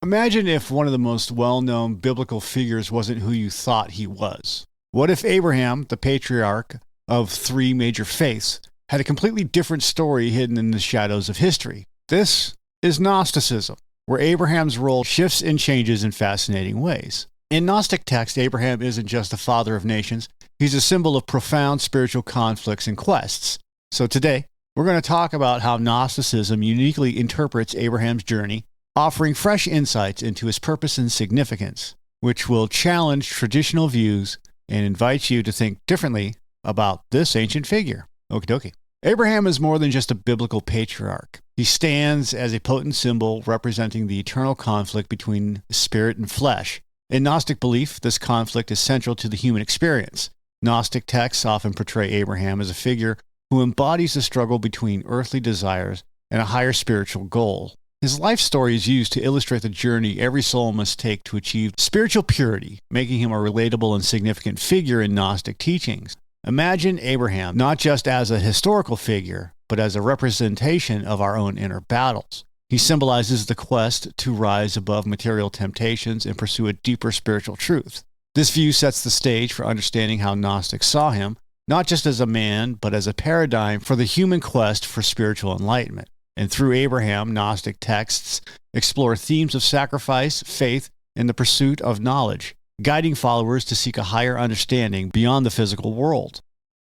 Imagine if one of the most well-known biblical figures wasn't who you thought he was. What if Abraham, the patriarch of three major faiths, had a completely different story hidden in the shadows of history? This is Gnosticism, where Abraham's role shifts and changes in fascinating ways. In Gnostic text, Abraham isn't just the father of nations, he's a symbol of profound spiritual conflicts and quests. So today, we're going to talk about how Gnosticism uniquely interprets Abraham's journey, offering fresh insights into his purpose and significance, which will challenge traditional views and invite you to think differently about this ancient figure. Okie dokie. Abraham is more than just a biblical patriarch. He stands as a potent symbol representing the eternal conflict between spirit and flesh. In Gnostic belief, this conflict is central to the human experience. Gnostic texts often portray Abraham as a figure who embodies the struggle between earthly desires and a higher spiritual goal. His life story is used to illustrate the journey every soul must take to achieve spiritual purity, making him a relatable and significant figure in Gnostic teachings. Imagine Abraham not just as a historical figure, but as a representation of our own inner battles. He symbolizes the quest to rise above material temptations and pursue a deeper spiritual truth. This view sets the stage for understanding how Gnostics saw him, not just as a man, but as a paradigm for the human quest for spiritual enlightenment. And through Abraham, Gnostic texts explore themes of sacrifice, faith, and the pursuit of knowledge, guiding followers to seek a higher understanding beyond the physical world.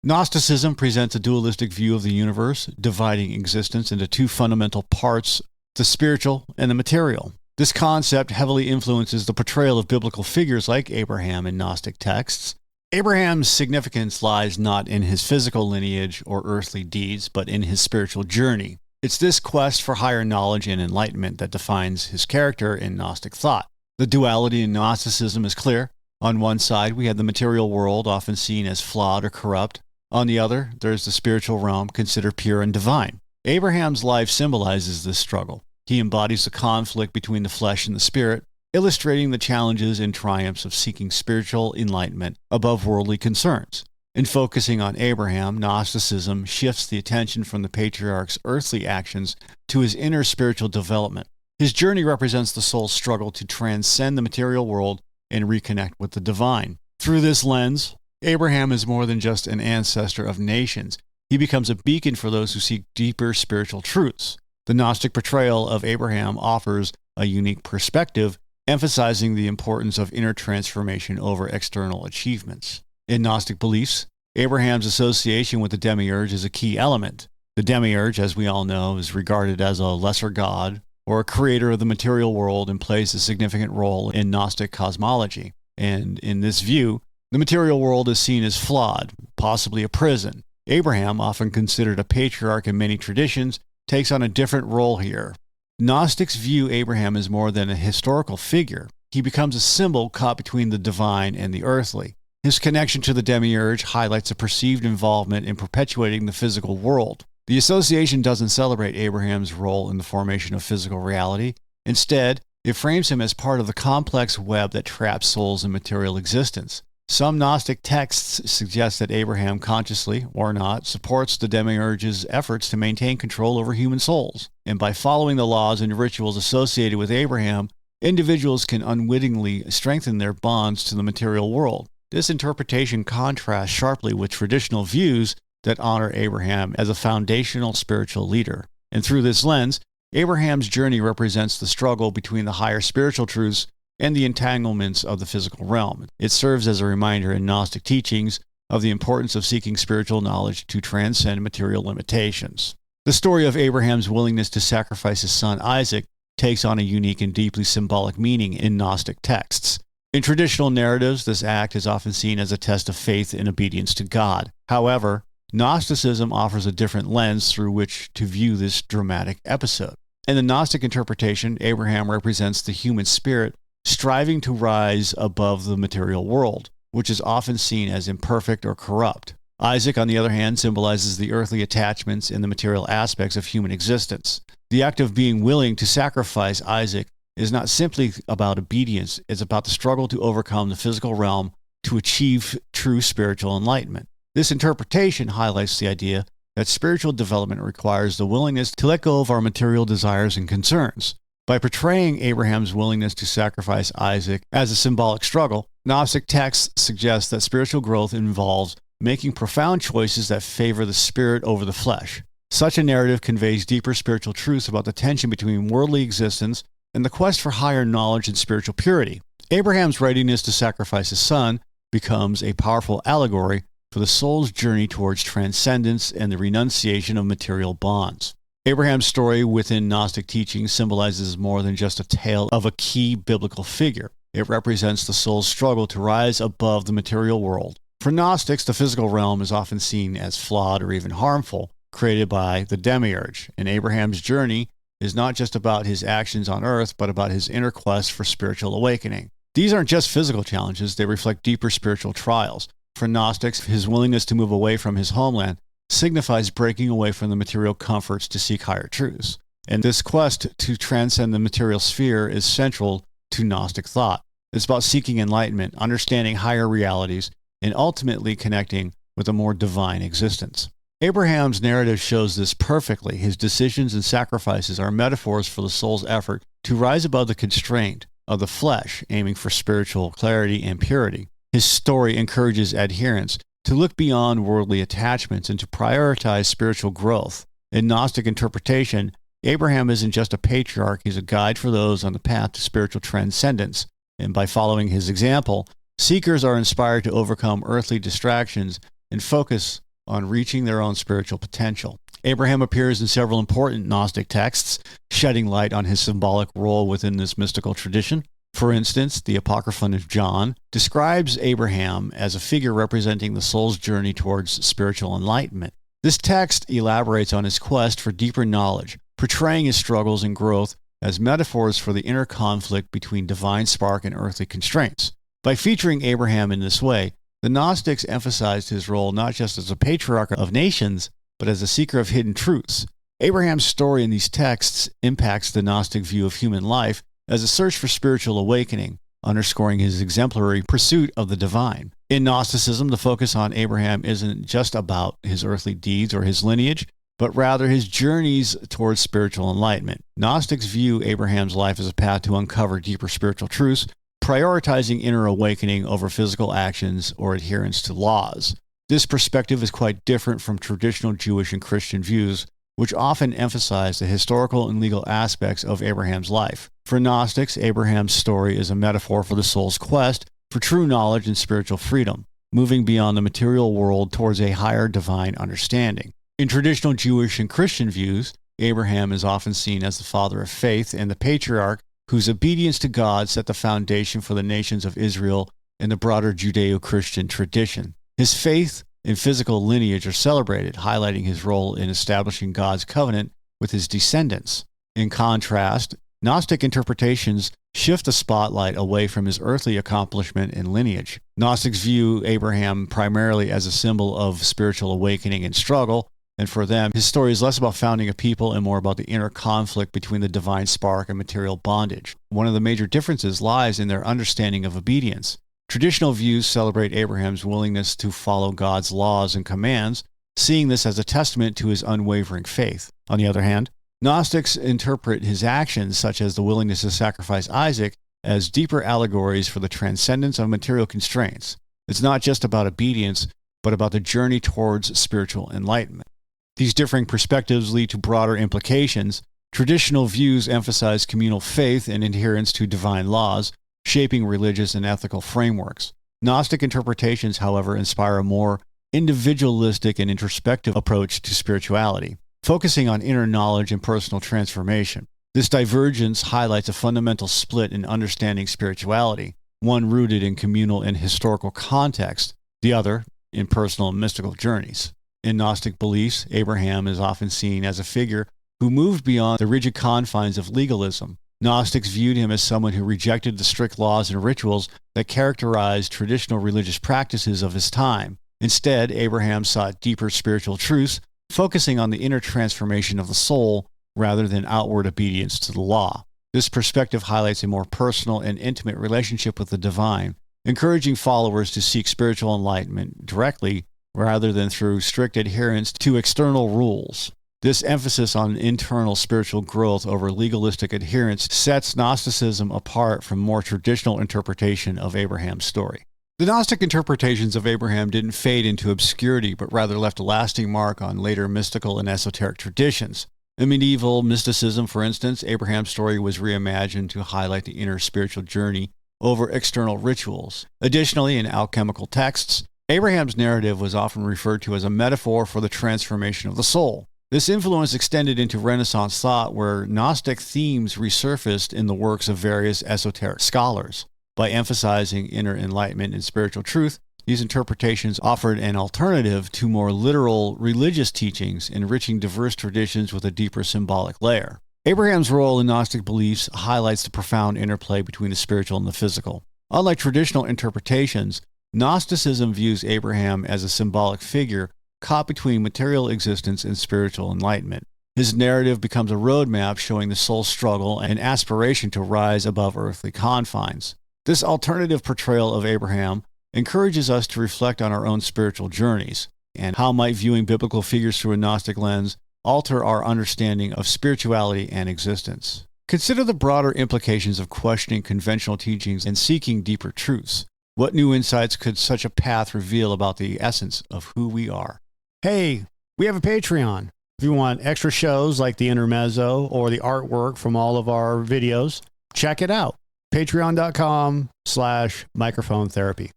Gnosticism presents a dualistic view of the universe, dividing existence into two fundamental parts, the spiritual and the material. This concept heavily influences the portrayal of biblical figures like Abraham in Gnostic texts. Abraham's significance lies not in his physical lineage or earthly deeds, but in his spiritual journey. It's this quest for higher knowledge and enlightenment that defines his character in Gnostic thought. The duality in Gnosticism is clear. On one side, we have the material world, often seen as flawed or corrupt. On the other, there's the spiritual realm, considered pure and divine. Abraham's life symbolizes this struggle. He embodies the conflict between the flesh and the spirit, illustrating the challenges and triumphs of seeking spiritual enlightenment above worldly concerns. In focusing on Abraham, Gnosticism shifts the attention from the patriarch's earthly actions to his inner spiritual development. His journey represents the soul's struggle to transcend the material world and reconnect with the divine. Through this lens, Abraham is more than just an ancestor of nations. He becomes a beacon for those who seek deeper spiritual truths. The Gnostic portrayal of Abraham offers a unique perspective, emphasizing the importance of inner transformation over external achievements. In Gnostic beliefs, Abraham's association with the Demiurge is a key element. The Demiurge, as we all know, is regarded as a lesser god or a creator of the material world and plays a significant role in Gnostic cosmology. And in this view, the material world is seen as flawed, possibly a prison. Abraham, often considered a patriarch in many traditions, takes on a different role here. Gnostics view Abraham as more than a historical figure. He becomes a symbol caught between the divine and the earthly. His connection to the Demiurge highlights a perceived involvement in perpetuating the physical world. The association doesn't celebrate Abraham's role in the formation of physical reality. Instead, it frames him as part of the complex web that traps souls in material existence. Some Gnostic texts suggest that Abraham, consciously or not, supports the Demiurge's efforts to maintain control over human souls. And by following the laws and rituals associated with Abraham, individuals can unwittingly strengthen their bonds to the material world. This interpretation contrasts sharply with traditional views that honor Abraham as a foundational spiritual leader. And through this lens, Abraham's journey represents the struggle between the higher spiritual truths and the entanglements of the physical realm. It serves as a reminder in Gnostic teachings of the importance of seeking spiritual knowledge to transcend material limitations. The story of Abraham's willingness to sacrifice his son Isaac takes on a unique and deeply symbolic meaning in Gnostic texts. In traditional narratives, this act is often seen as a test of faith and obedience to God. However, Gnosticism offers a different lens through which to view this dramatic episode. In the Gnostic interpretation, Abraham represents the human spirit striving to rise above the material world, which is often seen as imperfect or corrupt. Isaac, on the other hand, symbolizes the earthly attachments and the material aspects of human existence. The act of being willing to sacrifice Isaac is not simply about obedience, it's about the struggle to overcome the physical realm to achieve true spiritual enlightenment. This interpretation highlights the idea that spiritual development requires the willingness to let go of our material desires and concerns. By portraying Abraham's willingness to sacrifice Isaac as a symbolic struggle, Gnostic texts suggest that spiritual growth involves making profound choices that favor the spirit over the flesh. Such a narrative conveys deeper spiritual truths about the tension between worldly existence and the quest for higher knowledge and spiritual purity. Abraham's readiness to sacrifice his son becomes a powerful allegory for the soul's journey towards transcendence and the renunciation of material bonds. Abraham's story within Gnostic teaching symbolizes more than just a tale of a key biblical figure. It represents the soul's struggle to rise above the material world. For Gnostics, the physical realm is often seen as flawed or even harmful, created by the Demiurge, and Abraham's journey is not just about his actions on earth, but about his inner quest for spiritual awakening. These aren't just physical challenges, they reflect deeper spiritual trials. For Gnostics, his willingness to move away from his homeland signifies breaking away from the material comforts to seek higher truths. And this quest to transcend the material sphere is central to Gnostic thought. It's about seeking enlightenment, understanding higher realities, and ultimately connecting with a more divine existence. Abraham's narrative shows this perfectly. His decisions and sacrifices are metaphors for the soul's effort to rise above the constraint of the flesh, aiming for spiritual clarity and purity. His story encourages adherents to look beyond worldly attachments and to prioritize spiritual growth. In Gnostic interpretation, Abraham isn't just a patriarch, he's a guide for those on the path to spiritual transcendence. And by following his example, seekers are inspired to overcome earthly distractions and focus on reaching their own spiritual potential. Abraham appears in several important Gnostic texts, shedding light on his symbolic role within this mystical tradition. For instance, the Apocryphon of John describes Abraham as a figure representing the soul's journey towards spiritual enlightenment. This text elaborates on his quest for deeper knowledge, portraying his struggles and growth as metaphors for the inner conflict between divine spark and earthly constraints. By featuring Abraham in this way, the Gnostics emphasized his role not just as a patriarch of nations, but as a seeker of hidden truths. Abraham's story in these texts impacts the Gnostic view of human life as a search for spiritual awakening, underscoring his exemplary pursuit of the divine. In Gnosticism, the focus on Abraham isn't just about his earthly deeds or his lineage, but rather his journeys towards spiritual enlightenment. Gnostics view Abraham's life as a path to uncover deeper spiritual truths, prioritizing inner awakening over physical actions or adherence to laws. This perspective is quite different from traditional Jewish and Christian views, which often emphasize the historical and legal aspects of Abraham's life. For Gnostics, Abraham's story is a metaphor for the soul's quest for true knowledge and spiritual freedom, moving beyond the material world towards a higher divine understanding. In traditional Jewish and Christian views, Abraham is often seen as the father of faith and the patriarch whose obedience to God set the foundation for the nations of Israel and the broader Judeo-Christian tradition. His faith and physical lineage are celebrated, highlighting his role in establishing God's covenant with his descendants. In contrast, Gnostic interpretations shift the spotlight away from his earthly accomplishment and lineage. Gnostics view Abraham primarily as a symbol of spiritual awakening and struggle, and for them, his story is less about founding a people and more about the inner conflict between the divine spark and material bondage. One of the major differences lies in their understanding of obedience. Traditional views celebrate Abraham's willingness to follow God's laws and commands, seeing this as a testament to his unwavering faith. On the other hand, Gnostics interpret his actions, such as the willingness to sacrifice Isaac, as deeper allegories for the transcendence of material constraints. It's not just about obedience, but about the journey towards spiritual enlightenment. These differing perspectives lead to broader implications. Traditional views emphasize communal faith and adherence to divine laws, shaping religious and ethical frameworks. Gnostic interpretations, however, inspire a more individualistic and introspective approach to spirituality, focusing on inner knowledge and personal transformation. This divergence highlights a fundamental split in understanding spirituality, one rooted in communal and historical context, the other in personal and mystical journeys. In Gnostic beliefs, Abraham is often seen as a figure who moved beyond the rigid confines of legalism. Gnostics viewed him as someone who rejected the strict laws and rituals that characterized traditional religious practices of his time. Instead, Abraham sought deeper spiritual truths, focusing on the inner transformation of the soul rather than outward obedience to the law. This perspective highlights a more personal and intimate relationship with the divine, encouraging followers to seek spiritual enlightenment directly rather than through strict adherence to external rules. This emphasis on internal spiritual growth over legalistic adherence sets Gnosticism apart from more traditional interpretation of Abraham's story. The Gnostic interpretations of Abraham didn't fade into obscurity, but rather left a lasting mark on later mystical and esoteric traditions. In medieval mysticism, for instance, Abraham's story was reimagined to highlight the inner spiritual journey over external rituals. Additionally, in alchemical texts, Abraham's narrative was often referred to as a metaphor for the transformation of the soul. This influence extended into Renaissance thought, where Gnostic themes resurfaced in the works of various esoteric scholars. By emphasizing inner enlightenment and spiritual truth, these interpretations offered an alternative to more literal religious teachings, enriching diverse traditions with a deeper symbolic layer. Abraham's role in Gnostic beliefs highlights the profound interplay between the spiritual and the physical. Unlike traditional interpretations, Gnosticism views Abraham as a symbolic figure caught between material existence and spiritual enlightenment. His narrative becomes a roadmap showing the soul's struggle and aspiration to rise above earthly confines. This alternative portrayal of Abraham encourages us to reflect on our own spiritual journeys, and how might viewing biblical figures through a Gnostic lens alter our understanding of spirituality and existence. Consider the broader implications of questioning conventional teachings and seeking deeper truths. What new insights could such a path reveal about the essence of who we are? Hey, we have a Patreon. If you want extra shows like the intermezzo or the artwork from all of our videos, check it out. Patreon.com/microphone therapy.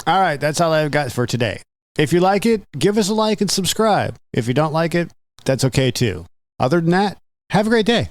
All right, that's all I've got for today. If you like it, give us a like and subscribe. If you don't like it, that's okay too. Other than that, have a great day.